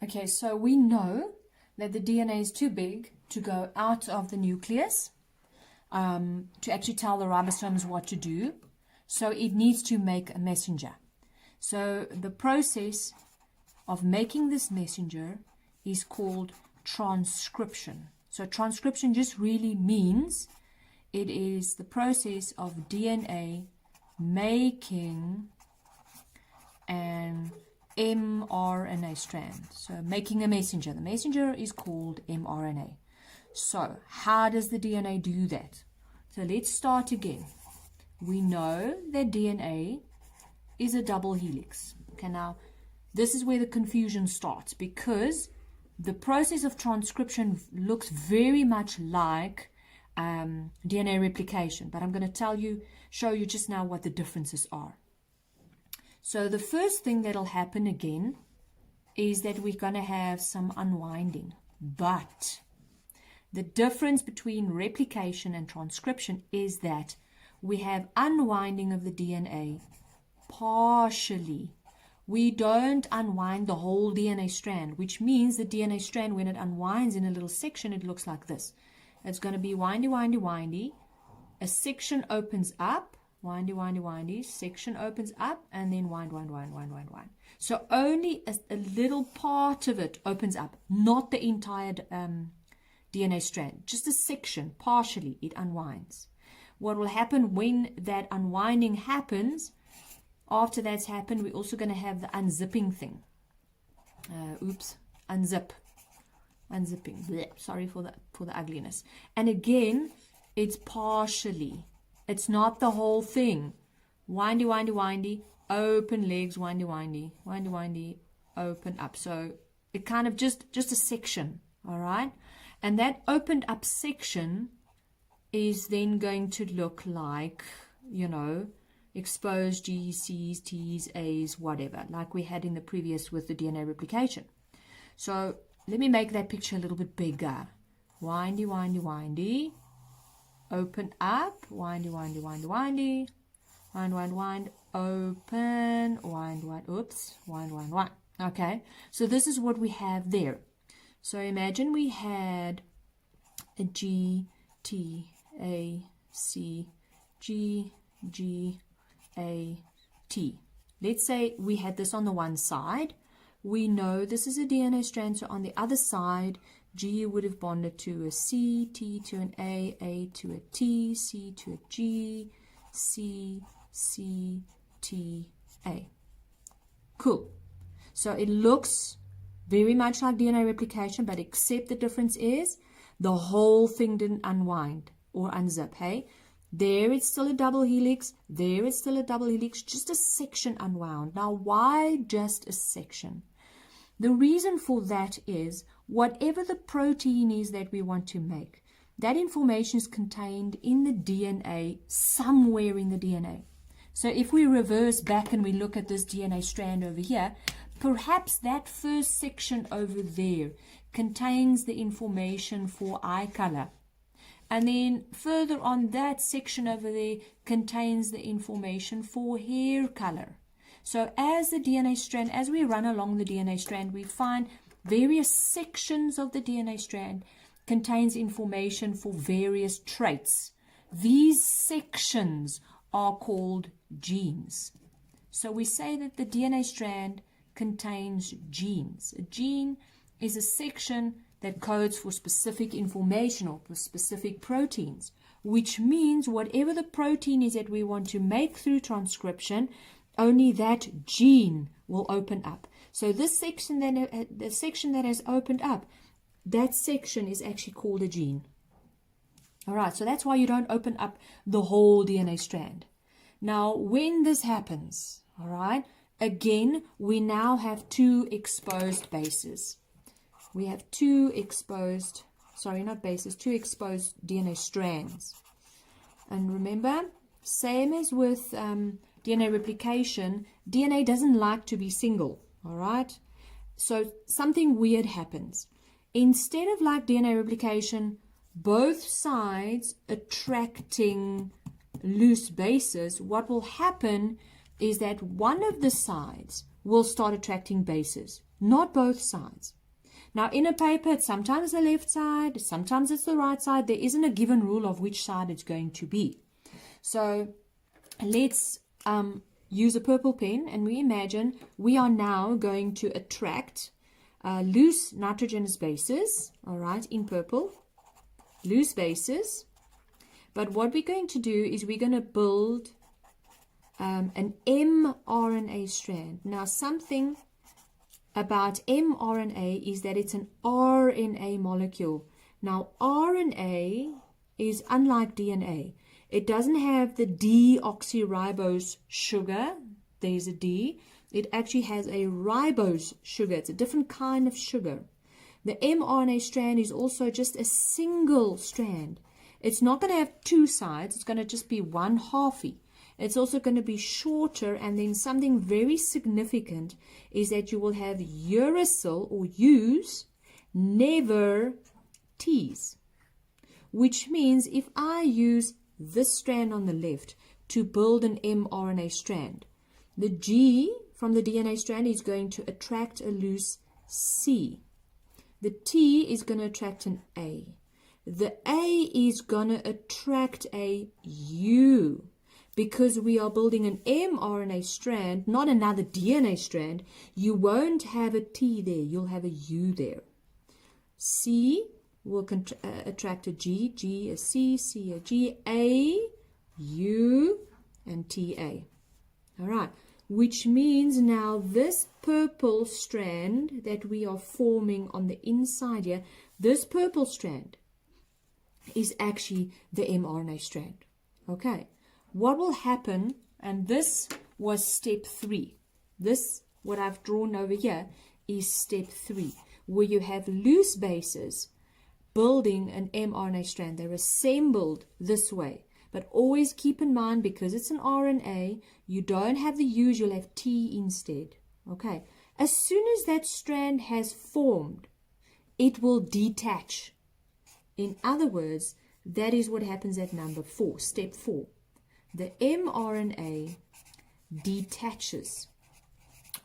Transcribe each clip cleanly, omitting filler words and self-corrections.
Okay, so we know that the DNA is too big to go out of the nucleus to actually tell the ribosomes what to do. So it needs to make a messenger. So the process of making this messenger is called transcription. So transcription just really means it is the process of DNA making an mRNA strand. So making a messenger. The messenger is called mRNA. So how does the DNA do that? So let's start again. We know that DNA is a double helix. Okay, now this is where the confusion starts, because the process of transcription looks very much like DNA replication, but I'm going to show you just now what the differences are. So the first thing that'll happen again is that we're going to have some unwinding, but the difference between replication and transcription is that we have unwinding of the DNA partially. We don't unwind the whole DNA strand, which means the DNA strand, when it unwinds in a little section, it looks like this. It's going to be windy, windy, windy. A section opens up, windy, windy, windy. Section opens up, and then wind, wind, wind, wind, wind, wind. So only a little part of it opens up, not the entire DNA strand. Just a section, partially, it unwinds. What will happen when that unwinding happens? After that's happened, we're also going to have the unzipping thing. Unzipping. Blech, sorry for the ugliness. And again, it's partially. It's not the whole thing. Windy, windy, windy. Open legs, windy, windy, windy, windy. Open up. So it kind of just a section. All right. And that opened up section is then going to look like, exposed G's, C's, T's, A's, whatever, like we had in the previous with the DNA replication. So let me make that picture a little bit bigger. Windy, windy, windy. Open up. Windy, windy, windy, windy. Wind, wind, wind. Open. Wind, wind. Oops. Wind, wind, wind. Okay. So this is what we have there. So imagine we had a G, T, A, C, G, G, A, T. Let's say we had this on the one side. We know this is a DNA strand, so on the other side, G would have bonded to a C, T to an A to a T, C to a G, C, C, T, A. Cool. So it looks very much like DNA replication, but except the difference is the whole thing didn't unwind or unzip, hey? There it's still a double helix. There it's still a double helix. Just a section unwound. Now, why just a section? The reason for that is whatever the protein is that we want to make, that information is contained in the DNA, somewhere in the DNA. So if we reverse back and we look at this DNA strand over here, perhaps that first section over there contains the information for eye color. And then further on, that section over there contains the information for hair color. So as the DNA strand, as we run along the DNA strand, we find various sections of the DNA strand contains information for various traits. These sections are called genes. So we say that the DNA strand contains genes. A gene is a section that codes for specific information or for specific proteins, which means whatever the protein is that we want to make through transcription, only that gene will open up. So this section, the section that has opened up, that section is actually called a gene. All right, so that's why you don't open up the whole DNA strand. Now, when this happens, all right, again, we now have two exposed bases. We have two exposed DNA strands. And remember, same as with DNA replication, DNA doesn't like to be single, all right? So something weird happens. Instead of like DNA replication, both sides attracting loose bases, what will happen is that one of the sides will start attracting bases, not both sides. Now, in a paper, it's sometimes the left side, sometimes it's the right side. There isn't a given rule of which side it's going to be. So let's use a purple pen, and we imagine we are now going to attract loose nitrogenous bases, all right, in purple, loose bases. But what we're going to do is we're going to build an mRNA strand. Now, something about mRNA is that it's an RNA molecule. Now, RNA is unlike DNA. It doesn't have the deoxyribose sugar. There's a D. It actually has a ribose sugar. It's a different kind of sugar. The mRNA strand is also just a single strand. It's not going to have two sides. It's going to just be one halfy. It's also going to be shorter, and then something very significant is that you will have uracil or U's, never T's, which means if I use this strand on the left to build an mRNA strand, the G from the DNA strand is going to attract a loose C. The T is going to attract an A. The A is going to attract a U. Because we are building an mRNA strand, not another DNA strand, you won't have a T there. You'll have a U there. C will attract a G, G a C, C a G, A, U, and TA. All right, which means now this purple strand that we are forming on the inside here, this purple strand is actually the mRNA strand. Okay. What will happen, and this was step 3. This, what I've drawn over here, is step 3, where you have loose bases building an mRNA strand. They're assembled this way. But always keep in mind, because it's an RNA, you don't have the U's, you'll have T instead. Okay. As soon as that strand has formed, it will detach. In other words, that is what happens at number 4, step 4. The mRNA detaches,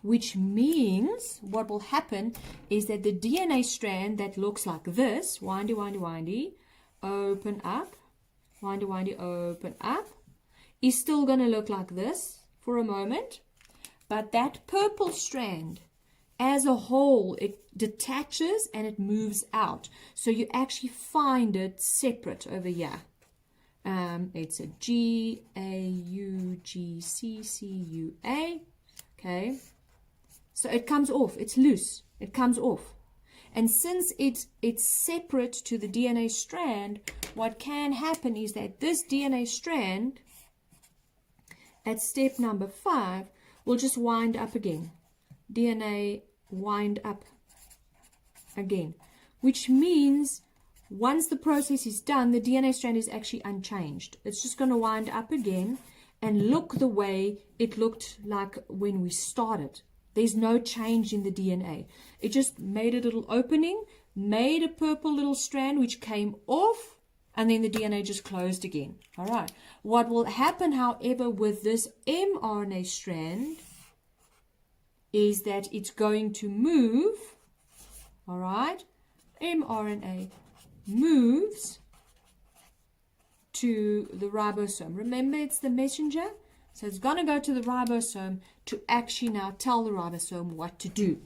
which means what will happen is that the DNA strand that looks like this, windy, windy, windy, open up, windy, windy, open up, is still going to look like this for a moment. But that purple strand as a whole, it detaches and it moves out. So you actually find it separate over here. It's a G, A, U, G, C, C, U, A. Okay. So it comes off. It's loose. It comes off. And since it's separate to the DNA strand, what can happen is that this DNA strand at step number 5 will just wind up again. DNA wind up again, which means once the process is done, the DNA strand is actually unchanged. It's just going to wind up again and look the way it looked like when we started. There's no change in the DNA. It just made a little opening, made a purple little strand which came off, and then the DNA just closed again. All right. What will happen, however, with this mRNA strand is that it's going to move. All right. mRNA moves to the ribosome. Remember, it's the messenger. So it's going to go to the ribosome to actually now tell the ribosome what to do.